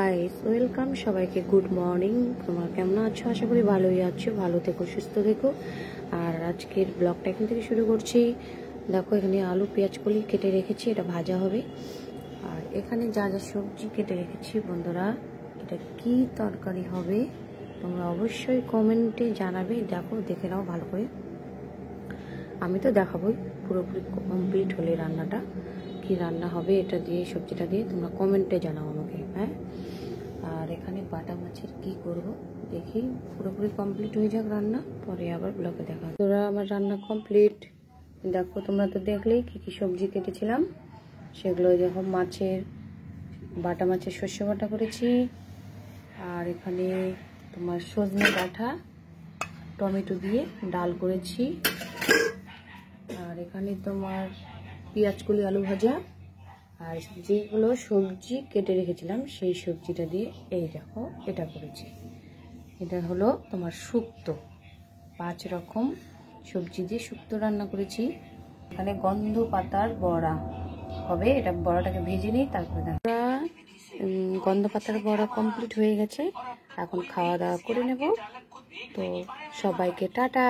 Guys welcome সবাইকে, good morning. তোমরা কেমন আছো? আশা করি ভালোই আছো, ভালো থেকো, সুস্থ থেকো। আর আজকের ব্লগটা এখান থেকে শুরু করছি। দেখো, এখানে আলু পেঁয়াজ কলি কেটে রেখেছি, এটা ভাজা হবে। আর এখানে যা যা সবজি কেটে রেখেছি বন্ধুরা, এটা কি তরকারি হবে তোমরা অবশ্যই কমেন্টে জানাবে। দেখো, দেখে নাও ভালো করে। আমি তো দেখাবোই পুরোপুরি কমপ্লিট হলে রান্নাটা কি রান্না হবে, এটা দিয়ে সবজিটা দিয়ে তোমরা কমেন্টে জানাও আমাকে, হ্যাঁ। আর এখানে বাটা মাছের কি করব দেখি, পুরোপুরি কমপ্লিট হয়ে যাক রান্না, পরে আবার ব্লগে দেখা। তোরা আমার রান্না কমপ্লিট। দেখো, তোমরা তো দেখলেই কি কি সবজি কেটেছিলাম সেগুলো। দেখো, বাটা মাছের শস্য বাটা করেছি। আর এখানে তোমার সজনে ডাঁটা টমেটো দিয়ে ডাল করেছি। আর এখানে তোমার পেঁয়াজ কলি আলু ভাজা। আর যেগুলো সবজি কেটে রেখেছিলাম সেই সবজিটা দিয়ে এই দেখো এটা করেছি। এটা হলো তোমার শুক্তো, 5 রকম সবজি দিয়ে শুক্তো রান্না করেছি। এখানে গন্ধ পাতার বড়া হবে, এটা বড়াটাকে ভেজে নিই তারপরে দেখো। গন্ধ পাতার বড়া কমপ্লিট হয়ে গেছে, এখন খাওয়া দাওয়া করে নেব। তো সবাইকে টাটা।